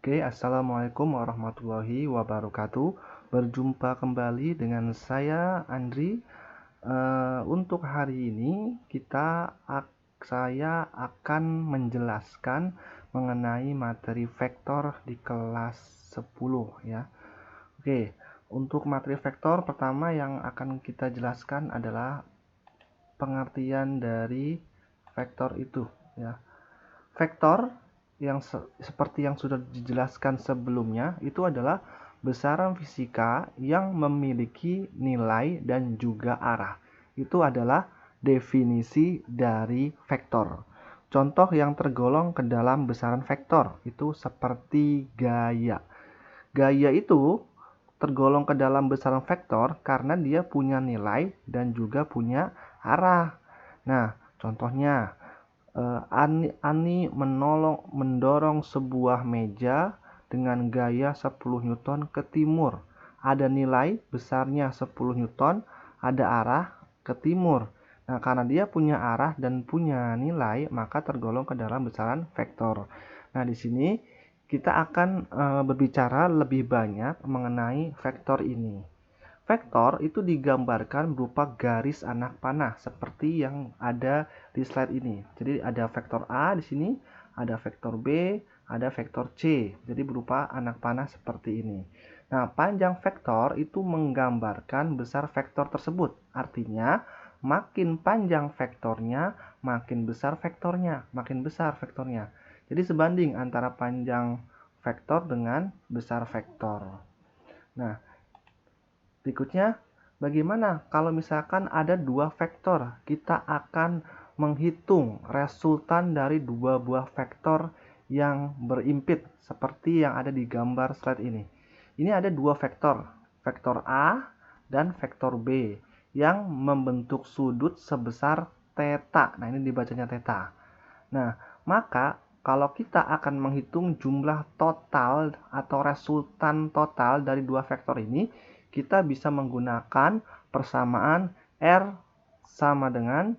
Oke, Assalamualaikum warahmatullahi wabarakatuh. Berjumpa kembali dengan saya, Andri. Untuk hari ini, saya akan menjelaskan mengenai materi vektor di kelas 10 ya. Oke, untuk materi vektor pertama yang akan kita jelaskan adalah pengertian dari vektor itu ya. Vektor yang seperti yang sudah dijelaskan sebelumnya itu adalah besaran fisika yang memiliki nilai dan juga arah. Itu adalah definisi dari vektor. Contoh yang tergolong ke dalam besaran vektor itu seperti gaya. Gaya itu tergolong ke dalam besaran vektor karena dia punya nilai dan juga punya arah. Nah, contohnya Ani mendorong sebuah meja dengan gaya 10 Newton ke timur. Ada nilai besarnya 10 Newton, ada arah ke timur. Nah, karena dia punya arah dan punya nilai, maka tergolong ke dalam besaran vektor. Nah, di sini kita akan berbicara lebih banyak mengenai vektor ini. Vektor itu digambarkan berupa garis anak panah seperti yang ada di slide ini. Jadi ada vektor A di sini, ada vektor B, ada vektor C. Jadi berupa anak panah seperti ini. Nah, panjang vektor itu menggambarkan besar vektor tersebut. Artinya, makin panjang vektornya, makin besar vektornya, makin besar vektornya. Jadi sebanding antara panjang vektor dengan besar vektor. Nah, berikutnya, bagaimana kalau misalkan ada dua vektor? Kita akan menghitung resultan dari dua buah vektor yang berimpit seperti yang ada di gambar slide ini. Ini ada dua vektor, vektor A dan vektor B yang membentuk sudut sebesar theta. Nah, ini dibacanya theta. Nah, maka kalau kita akan menghitung jumlah total atau resultan total dari dua vektor ini, kita bisa menggunakan persamaan R sama dengan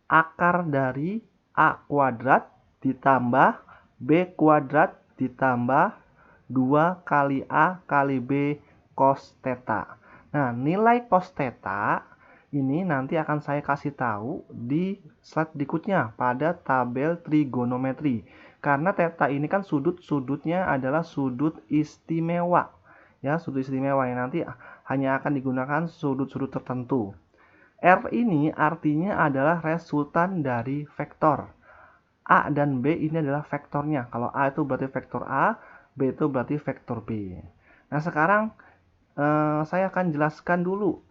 akar dari A kuadrat ditambah B kuadrat ditambah 2 kali A kali B cos theta. Nah, nilai cos theta ini nanti akan saya kasih tahu di slide berikutnya pada tabel trigonometri. Karena theta ini kan sudutnya adalah sudut istimewa. Ya, sudut istimewa yang nanti hanya akan digunakan sudut-sudut tertentu. R ini artinya adalah resultan dari vektor. A dan B ini adalah vektornya. Kalau A itu berarti vektor A, B itu berarti vektor B. Nah, sekarang saya akan jelaskan dulu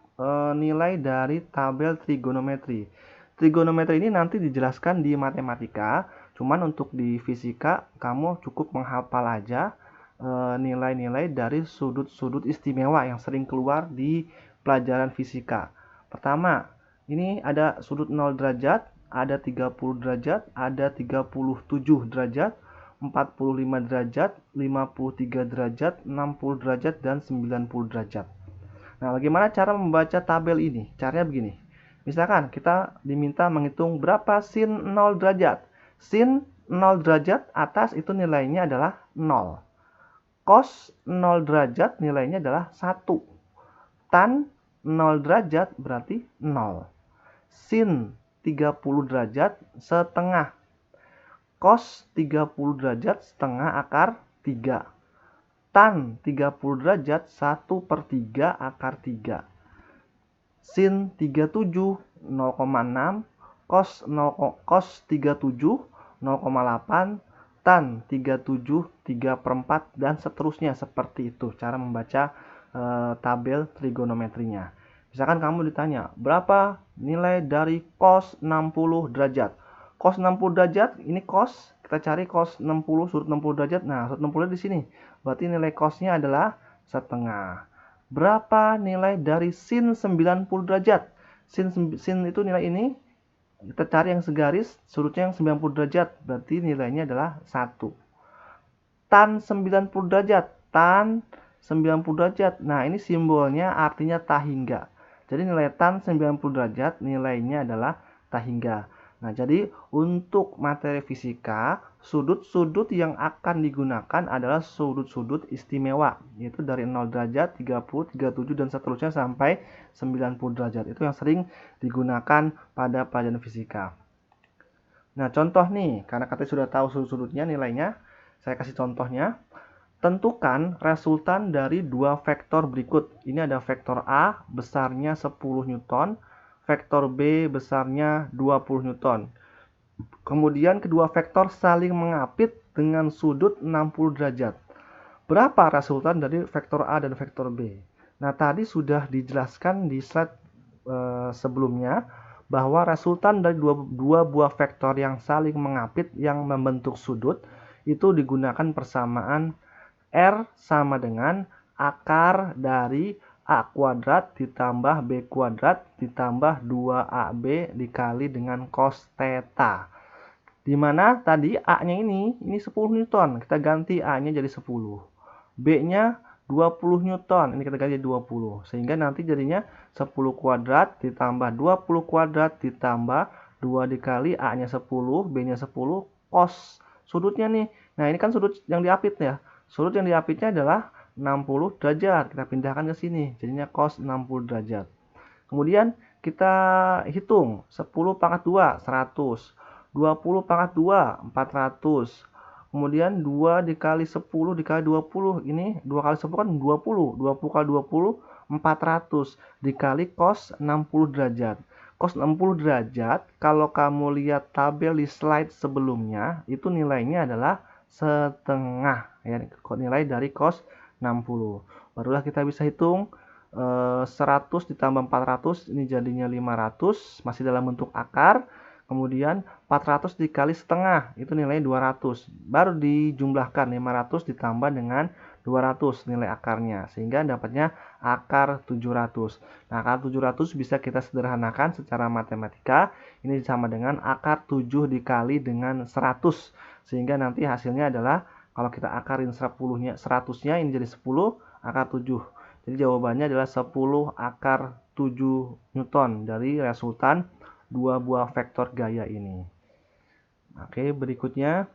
nilai dari tabel trigonometri. Trigonometri ini nanti dijelaskan di matematika, cuman untuk di fisika kamu cukup menghafal aja nilai-nilai dari sudut-sudut istimewa yang sering keluar di pelajaran fisika. Pertama, ini ada sudut 0 derajat, ada 30 derajat, ada 37 derajat, 45 derajat, 53 derajat, 60 derajat, dan 90 derajat. Nah, bagaimana cara membaca tabel ini? Caranya begini. Misalkan kita diminta menghitung berapa sin 0 derajat. Sin 0 derajat atas itu nilainya adalah 0. Cos 0 derajat nilainya adalah 1. Tan 0 derajat berarti 0. Sin 30 derajat setengah. Cos 30 derajat setengah akar 3. Tan 30 derajat 1/3 akar 3. Sin 37 0,6. Cos 37 0,8. Tan 37 3/4 dan seterusnya seperti itu cara membaca tabel trigonometrinya. Misalkan kamu ditanya, berapa nilai dari cos 60 derajat? Cos 60 derajat, ini cos, kita cari cos 60, sudut 60 derajat. Nah, sudut 60 di sini. Berarti nilai cosnya adalah setengah. Berapa nilai dari sin 90 derajat? Sin itu nilai ini. Kita cari yang segaris, sudutnya yang 90 derajat. Berarti nilainya adalah 1. Tan 90 derajat. Tan 90 derajat. Nah, ini simbolnya artinya tak hingga. Jadi nilai tan 90 derajat nilainya adalah tak hingga. Nah, jadi untuk materi fisika, sudut-sudut yang akan digunakan adalah sudut-sudut istimewa, yaitu dari 0 derajat, 30, 37, dan seterusnya sampai 90 derajat. Itu yang sering digunakan pada pelajaran fisika. Nah, contoh nih, karena kita sudah tahu sudut-sudutnya, nilainya, saya kasih contohnya. Tentukan resultan dari dua vektor berikut. Ini ada vektor A besarnya 10 Newton, vektor B besarnya 20 Newton. Kemudian kedua vektor saling mengapit dengan sudut 60 derajat. Berapa resultan dari vektor A dan vektor B? Nah, tadi sudah dijelaskan di slide sebelumnya bahwa resultan dari dua buah vektor yang saling mengapit yang membentuk sudut itu digunakan persamaan R sama dengan akar dari A kuadrat ditambah B kuadrat ditambah 2AB dikali dengan cos theta. Dimana tadi A-nya ini 10 Newton. Kita ganti A-nya jadi 10. B-nya 20 Newton. Ini kita ganti 20. Sehingga nanti jadinya 10 kuadrat ditambah 20 kuadrat ditambah 2 dikali A-nya 10, B-nya 10, cos sudutnya nih. Nah, ini kan sudut yang diapit ya. Sudut yang diapitnya adalah 60 derajat. Kita pindahkan ke sini. Jadinya cos 60 derajat. Kemudian kita hitung 10 pangkat 2, 100. 20 pangkat 2, 400. Kemudian 2 dikali 10 dikali 20. Ini 2 kali 10 kan 20. 20 kali 20, 400. Dikali cos 60 derajat. Cos 60 derajat, kalau kamu lihat tabel di slide sebelumnya, itu nilainya adalah setengah. Ya, nilai dari cos 60. Barulah kita bisa hitung 100 ditambah 400, ini jadinya 500. Masih dalam bentuk akar. Kemudian 400 dikali setengah, itu nilainya 200. Baru dijumlahkan 500 ditambah dengan 200 nilai akarnya. Sehingga dapatnya akar 700. Nah, akar 700 bisa kita sederhanakan secara matematika. Ini sama dengan akar 7 dikali dengan 100. Sehingga nanti hasilnya adalah, kalau kita akarin 100-nya, ini jadi 10 akar 7. Jadi jawabannya adalah 10 akar 7 Newton dari resultan dua buah vektor gaya ini. Oke, berikutnya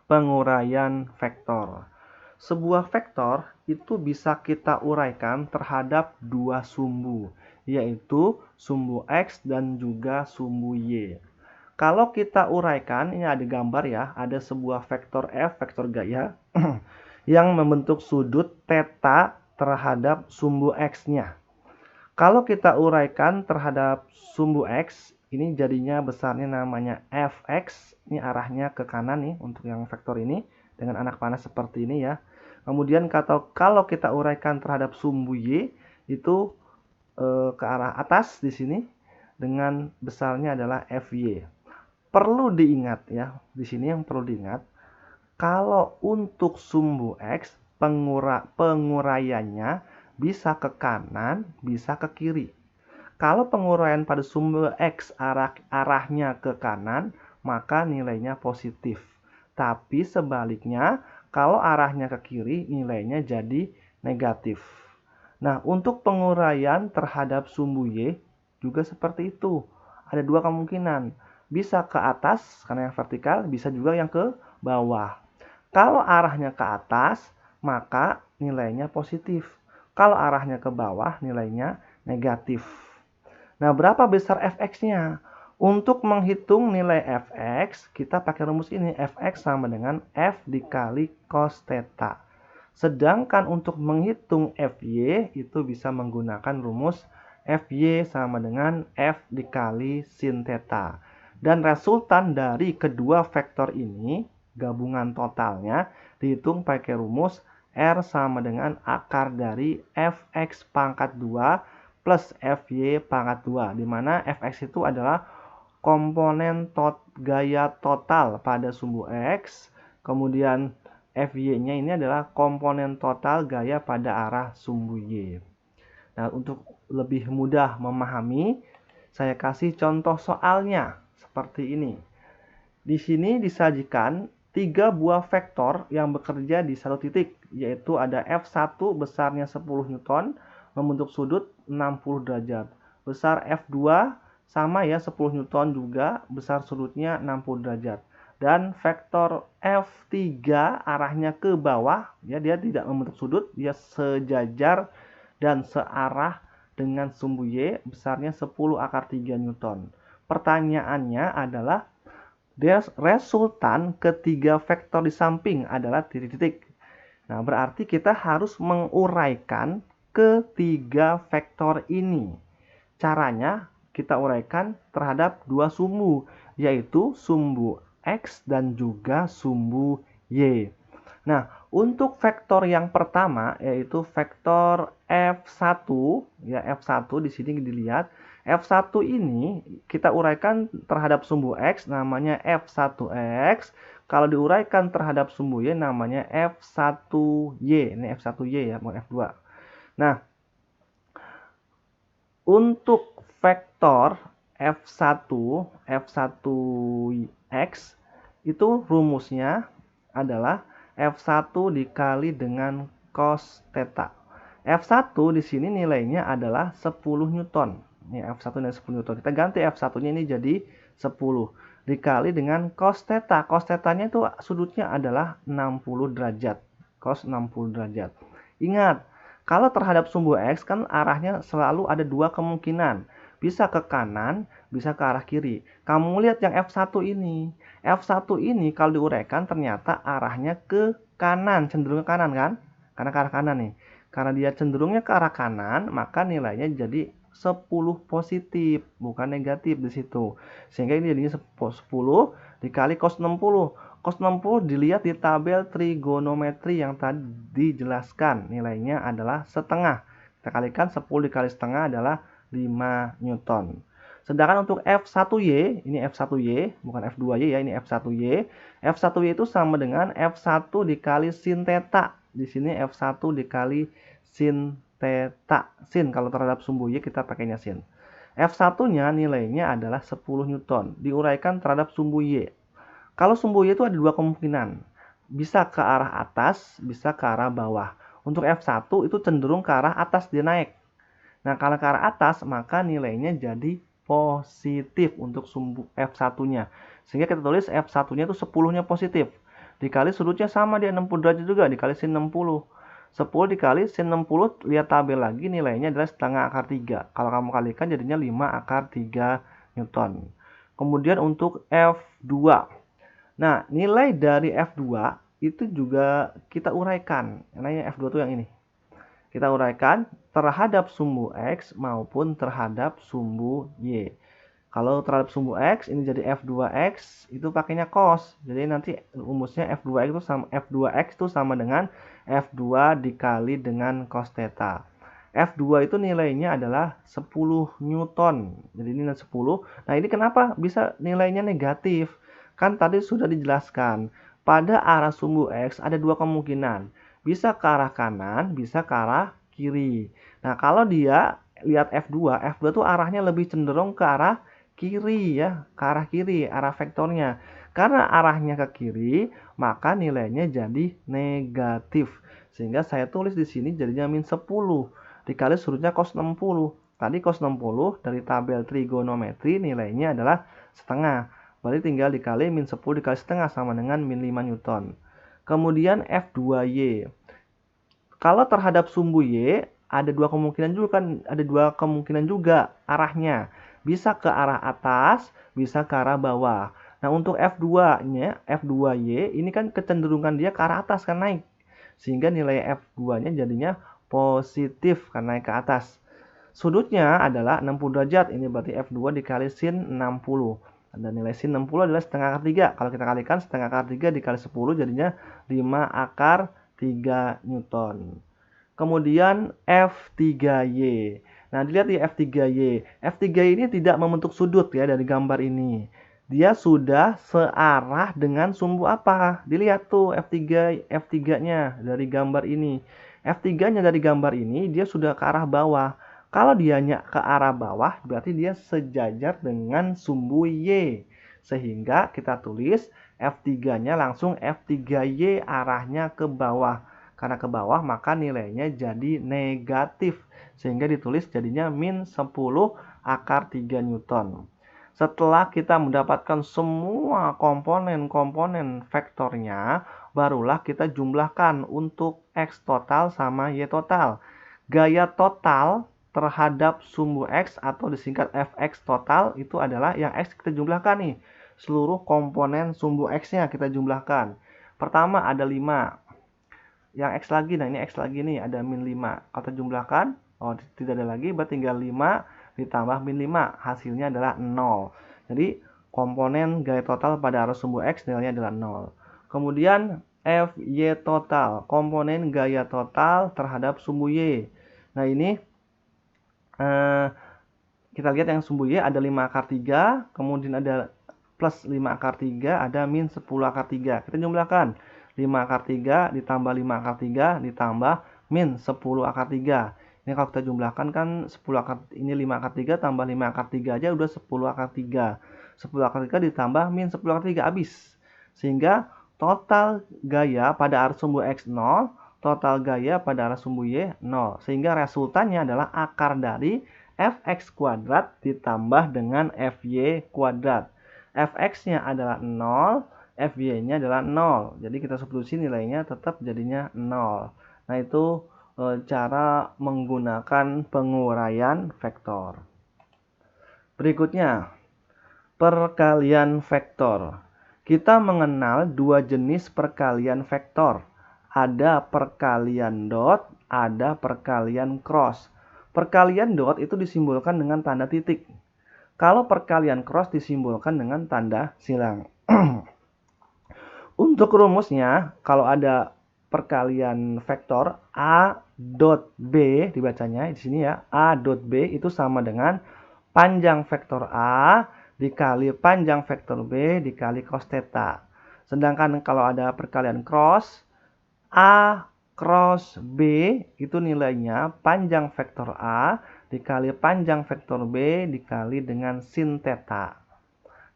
penguraian vektor. Sebuah vektor itu bisa kita uraikan terhadap dua sumbu, yaitu sumbu X dan juga sumbu Y. Kalau kita uraikan, ini ada gambar ya, ada sebuah vektor F, vektor gaya, yang membentuk sudut theta terhadap sumbu X-nya. Kalau kita uraikan terhadap sumbu X, ini jadinya besarnya namanya Fx. Ini arahnya ke kanan nih untuk yang vektor ini dengan anak panah seperti ini ya. Kemudian kalau kita uraikan terhadap sumbu Y, itu ke arah atas di sini dengan besarnya adalah Fy. Perlu diingat ya, di sini yang perlu diingat, kalau untuk sumbu X penguraiannya bisa ke kanan, bisa ke kiri. Kalau penguraian pada sumbu X arahnya ke kanan, maka nilainya positif. Tapi sebaliknya, kalau arahnya ke kiri, nilainya jadi negatif. Nah, untuk penguraian terhadap sumbu Y juga seperti itu. Ada dua kemungkinan. Bisa ke atas, karena yang vertikal, bisa juga yang ke bawah. Kalau arahnya ke atas, maka nilainya positif. Kalau arahnya ke bawah, nilainya negatif. Nah, berapa besar Fx-nya? Untuk menghitung nilai Fx, kita pakai rumus ini. Fx sama dengan F dikali cos theta. Sedangkan untuk menghitung Fy, itu bisa menggunakan rumus Fy sama dengan F dikali sin theta. Dan resultan dari kedua vektor ini, gabungan totalnya, dihitung pakai rumus R sama dengan akar dari Fx pangkat 2 plus Fy pangkat 2. Dimana Fx itu adalah komponen gaya total pada sumbu X. Kemudian Fy-nya ini adalah komponen total gaya pada arah sumbu Y. Nah, untuk lebih mudah memahami, saya kasih contoh soalnya seperti ini. Di sini disajikan 3 buah vektor yang bekerja di satu titik, yaitu ada F1 besarnya 10 Newton, membentuk sudut 60 derajat. Besar F2 sama ya, 10 Newton juga, besar sudutnya 60 derajat. Dan vektor F3 arahnya ke bawah, ya, dia tidak membentuk sudut, dia sejajar dan searah dengan sumbu Y, besarnya 10 akar 3 Newton. Pertanyaannya adalah, resultan ketiga vektor di samping adalah titik-titik. Nah, berarti kita harus menguraikan ketiga vektor ini. Caranya kita uraikan terhadap dua sumbu, yaitu sumbu X dan juga sumbu Y. Nah, untuk vektor yang pertama, yaitu vektor F1, ya, F1 di sini dilihat. F1 ini kita uraikan terhadap sumbu X, namanya F1X. Kalau diuraikan terhadap sumbu Y, namanya F1Y. Ini F1Y ya, bukan F2. Nah, untuk vektor F1, F1X, itu rumusnya adalah F1 dikali dengan cos theta. F1 di sini nilainya adalah 10 Newton. Ini F1 dan 10 Newton. Kita ganti F1-nya ini jadi 10 dikali dengan cos theta. Cos theta-nya itu sudutnya adalah 60 derajat. Cos 60 derajat. Ingat, kalau terhadap sumbu X kan arahnya selalu ada dua kemungkinan. Bisa ke kanan, bisa ke arah kiri. Kamu lihat yang F1 ini. F1 ini kalau diuraikan ternyata arahnya ke kanan, cenderung ke kanan kan? Karena ke arah kanan nih. Karena dia cenderungnya ke arah kanan, maka nilainya jadi 10 positif, bukan negatif di situ. Sehingga ini jadinya 10 dikali cos 60. Cos 60 dilihat di tabel trigonometri yang tadi dijelaskan. Nilainya adalah setengah. Kita kalikan 10 dikali setengah adalah 5 Newton. Sedangkan untuk F1Y, ini F1Y, bukan F2Y ya, ini F1Y. F1Y itu sama dengan F1 dikali sin theta. Di sini F1 dikali sin theta. Sin, kalau terhadap sumbu Y kita pakainya sin. F1-nya nilainya adalah 10 Newton. Diuraikan terhadap sumbu Y. Kalau sumbu Y itu ada dua kemungkinan. Bisa ke arah atas, bisa ke arah bawah. Untuk F1 itu cenderung ke arah atas, dia naik. Nah, kalau ke arah atas, maka nilainya jadi positif untuk sumbu F1-nya. Sehingga kita tulis F1-nya itu 10-nya positif. Dikali sudutnya sama, dia 60 derajat juga, dikali sin 60. 10 dikali sin 60, lihat tabel lagi, nilainya adalah setengah akar 3. Kalau kamu kalikan jadinya 5 akar 3 Newton. Kemudian untuk F2. Nah, nilai dari F2 itu juga kita uraikan. Nilainya F2 itu yang ini. Kita uraikan terhadap sumbu X maupun terhadap sumbu Y. Kalau terhadap sumbu X, ini jadi F2X, itu pakainya cos. Jadi nanti rumusnya F2X itu sama dengan F2 dikali dengan cos theta. F2 itu nilainya adalah 10 Newton. Jadi ini 10. Nah, ini kenapa bisa nilainya negatif? Kan tadi sudah dijelaskan, pada arah sumbu X ada dua kemungkinan. Bisa ke arah kanan, bisa ke arah kiri. Nah, kalau dia lihat F2, F2 tuh arahnya lebih cenderung ke arah kiri ya, ke arah kiri, arah vektornya. Karena arahnya ke kiri, maka nilainya jadi negatif. Sehingga saya tulis di sini jadinya min 10 dikali sudutnya cos 60. Tadi cos 60 dari tabel trigonometri nilainya adalah setengah. Berarti tinggal dikali min 10 dikali setengah sama dengan min 5 Newton. Kemudian F2Y. Kalau terhadap sumbu Y, ada dua kemungkinan juga arahnya. Bisa ke arah atas, bisa ke arah bawah. Nah, untuk F2-nya, F2Y, ini kan kecenderungan dia ke arah atas, kan naik. Sehingga nilai F2-nya jadinya positif, kan naik ke atas. Sudutnya adalah 60 derajat, ini berarti F2 dikali sin 60. Dan nilai sin 60 adalah setengah akar 3. Kalau kita kalikan setengah akar 3 dikali 10 jadinya 5 akar 3 Newton. Kemudian F3Y. Nah, dilihat di F3Y. F3Y ini tidak membentuk sudut ya dari gambar ini. Dia sudah searah dengan sumbu apa? Dilihat tuh F3-nya dari gambar ini. F3-nya dari gambar ini dia sudah ke arah bawah. Kalau dianya ke arah bawah, berarti dia sejajar dengan sumbu Y. Sehingga kita tulis F3-nya langsung F3Y arahnya ke bawah. Karena ke bawah maka nilainya jadi negatif. Sehingga ditulis jadinya min 10 akar 3 Newton. Setelah kita mendapatkan semua komponen-komponen vektornya, barulah kita jumlahkan untuk X total sama Y total. Gaya total terhadap sumbu X atau disingkat Fx total itu adalah yang X kita jumlahkan nih. Seluruh komponen sumbu X-nya kita jumlahkan. Pertama ada 5. Yang X lagi, nah ini X lagi nih, ada min 5. Kalau kita jumlahkan, oh tidak ada lagi, berarti tinggal 5 ditambah min 5. Hasilnya adalah 0. Jadi komponen gaya total pada arus sumbu X nilainya adalah 0. Kemudian Fy total, komponen gaya total terhadap sumbu Y. Nah ini kita lihat yang sumbu Y ada 5 akar 3, kemudian ada plus 5 akar 3, ada min 10 akar 3. Kita jumlahkan 5 akar 3 ditambah 5 akar 3 ditambah min 10 akar 3. Ini kalau kita jumlahkan kan 10 akar, ini 5 akar 3 tambah 5 akar 3 aja udah 10 akar 3. 10 akar 3 ditambah min 10 akar 3 habis. Sehingga total gaya pada arus sumbu X 0, total gaya pada arus sumbu Y 0. Sehingga resultannya adalah akar dari Fx kuadrat ditambah dengan Fy kuadrat. Fx-nya adalah 0, Fy-nya adalah 0. Jadi kita substitusi nilainya tetap jadinya 0. Nah itu cara menggunakan penguraian vektor. Berikutnya, perkalian vektor. Kita mengenal dua jenis perkalian vektor. Ada perkalian dot, ada perkalian cross. Perkalian dot itu disimbolkan dengan tanda titik. Kalau perkalian cross disimbolkan dengan tanda silang. Untuk rumusnya, kalau ada perkalian vektor A dot B dibacanya di sini ya, A dot B itu sama dengan panjang vektor A dikali panjang vektor B dikali cos theta. Sedangkan kalau ada perkalian cross, A cross B itu nilainya panjang vektor A dikali panjang vektor B dikali dengan sin theta.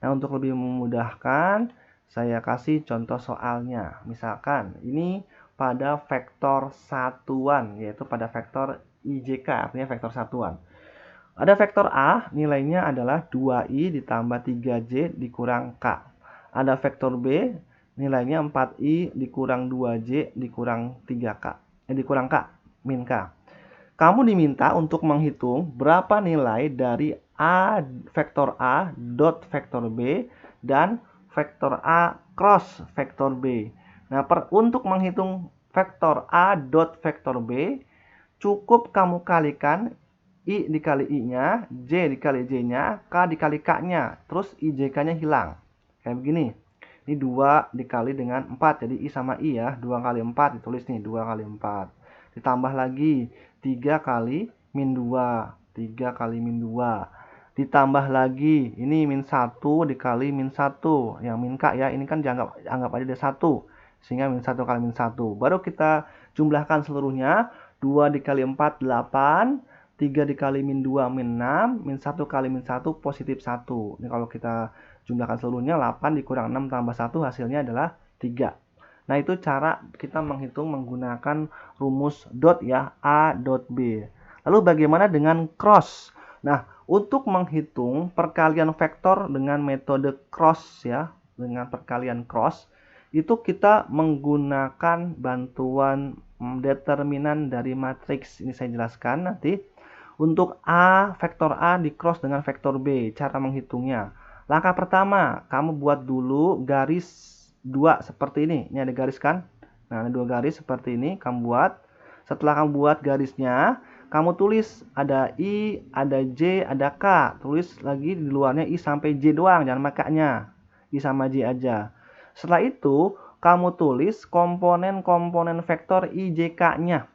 Nah, untuk lebih memudahkan, saya kasih contoh soalnya. Misalkan, ini pada vektor satuan, yaitu pada vektor IJK, artinya vektor satuan. Ada vektor A, nilainya adalah 2I ditambah 3J dikurang K. Ada vektor B, nilainya 4I dikurang 2J dikurang 3K. Dikurang K, min K. Kamu diminta untuk menghitung berapa nilai dari A vektor A dot vektor B dan vektor A cross vektor B. Nah, untuk menghitung vektor A dot vektor B, cukup kamu kalikan I dikali I-nya, J dikali J-nya, K dikali K-nya. Terus IJK-nya hilang. Kayak begini. Ini 2 dikali dengan 4. Jadi I sama I ya. 2 kali 4 ditulis nih. 2 kali 4. Ditambah lagi 3 kali min 2. 3 kali min 2. Ditambah lagi. Ini min 1 dikali min 1. Yang min K ya. Ini kan anggap aja ada 1. Sehingga min 1 kali min 1. Baru kita jumlahkan seluruhnya. 2 dikali 4, 8. 3 dikali min 2, min 6. Min 1 kali min 1, positif 1. Ini kalau kita jumlahkan seluruhnya 8 dikurang 6 tambah 1 hasilnya adalah 3. Nah itu cara kita menghitung menggunakan rumus dot ya, A dot B. Lalu bagaimana dengan cross? Nah untuk menghitung perkalian vektor dengan metode cross ya, dengan perkalian cross, itu kita menggunakan bantuan determinan dari matriks. Ini saya jelaskan nanti. Untuk A, vektor A di cross dengan vektor B, cara menghitungnya. Langkah pertama, kamu buat dulu garis 2 seperti ini. Ini ada garis kan? Nah, ada 2 garis seperti ini, kamu buat. Setelah kamu buat garisnya, kamu tulis ada I, ada J, ada K. Tulis lagi di luarnya I sampai J doang, jangan makanya. I sama J aja. Setelah itu, kamu tulis komponen-komponen vektor IJK-nya.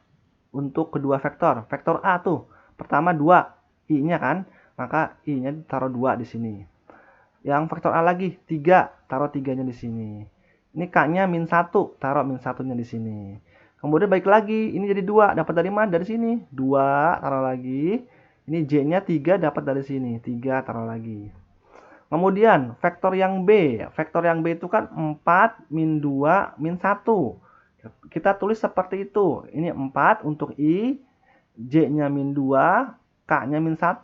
Untuk kedua vektor. Vektor A tuh, pertama 2, I-nya kan? Maka I-nya taruh 2 di sini. Yang vektor A lagi 3, taruh 3-nya di sini. Ini K-nya min 1, taruh min 1-nya di sini. Kemudian balik lagi, ini jadi 2, dapat dari mana? Dari sini. 2, taruh lagi. Ini J-nya 3, dapat dari sini. 3, taruh lagi. Kemudian vektor yang B. Vektor yang B itu kan 4, min 2, min 1. Kita tulis seperti itu. Ini 4 untuk I, J-nya min 2, K-nya min 1.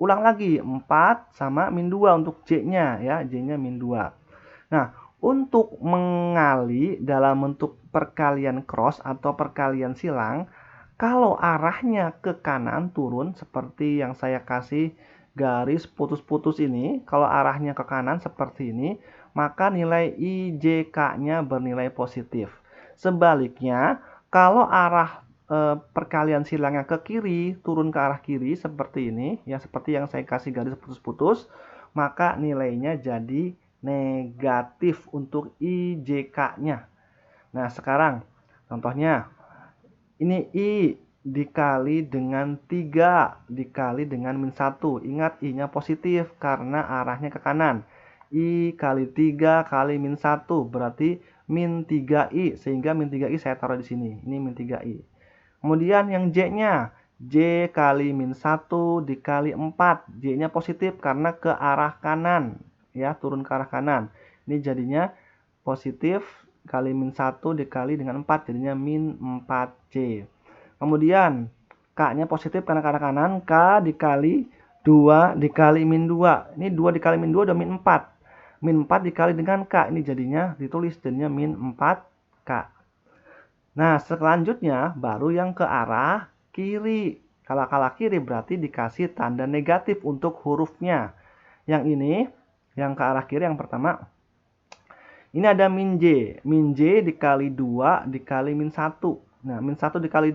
Ulang lagi, 4 sama min 2 untuk J-nya ya, J-nya min 2. Nah, untuk mengali dalam bentuk perkalian cross atau perkalian silang, kalau arahnya ke kanan turun seperti yang saya kasih garis putus-putus ini, kalau arahnya ke kanan seperti ini, maka nilai IJK-nya bernilai positif. Sebaliknya, kalau arah perkalian silangnya ke kiri, turun ke arah kiri seperti ini, ya seperti yang saya kasih garis putus-putus, maka nilainya jadi negatif untuk IJK-nya. Nah, sekarang contohnya ini I dikali dengan 3 dikali dengan min 1. Ingat I-nya positif karena arahnya ke kanan. I kali 3 kali min 1 berarti min 3I, sehingga min 3I saya taruh di sini. Ini min 3I. Kemudian yang J-nya, J kali min 1 dikali 4. J-nya positif karena ke arah kanan, ya, turun ke arah kanan. Ini jadinya positif kali min 1 dikali dengan 4, jadinya min 4J. Kemudian K-nya positif karena ke arah kanan, K dikali 2 dikali min 2. Ini 2 dikali min 2 udah min 4. Min 4 dikali dengan K, ini jadinya ditulis jadinya min 4K. Nah, selanjutnya baru yang ke arah kiri. Kalau ke arah kiri berarti dikasih tanda negatif untuk hurufnya. Yang ini, yang ke arah kiri yang pertama, ini ada min J. Min J dikali 2 dikali min 1. Nah, min 1 dikali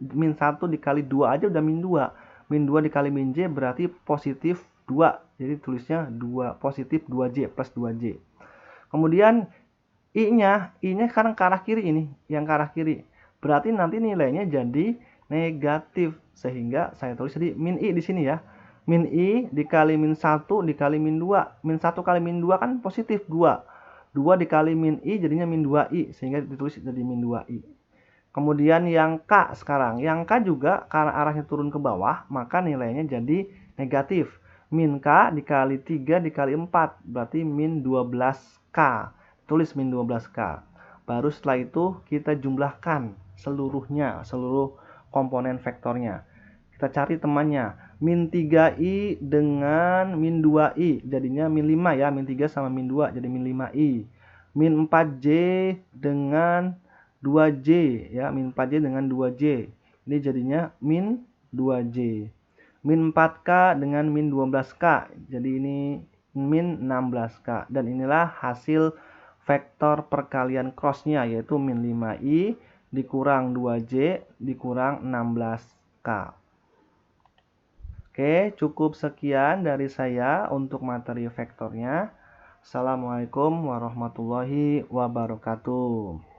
min 1 dikali 2 aja udah min 2. Min 2 dikali min J berarti positif 2. Jadi tulisnya 2 positif 2J plus 2J. Kemudian I-nya sekarang ke arah kiri ini, yang ke arah kiri. Berarti nanti nilainya jadi negatif. Sehingga saya tulis jadi min I di sini ya. Min I dikali min 1 dikali min 2. Min 1 kali min 2 kan positif 2. 2 dikali min I jadinya min 2I, sehingga ditulis jadi min 2I. Kemudian yang K sekarang. Yang K juga karena arahnya turun ke bawah, maka nilainya jadi negatif. Min K dikali 3 dikali 4, berarti min 12K. Tulis min 12K. Baru setelah itu kita jumlahkan seluruhnya, seluruh komponen vektornya. Kita cari temannya. Min 3I dengan min 2I, jadinya min 5 ya. Min 3 sama min 2, jadi min 5I. Min 4J dengan 2J ya, min 4J dengan 2J. Ini jadinya min 2J. Min 4K dengan min 12K. Jadi ini min 16K. Dan inilah hasil vektor perkalian cross-nya, yaitu min 5I dikurang 2J dikurang 16K. Oke, cukup sekian dari saya untuk materi vektornya. Assalamualaikum warahmatullahi wabarakatuh.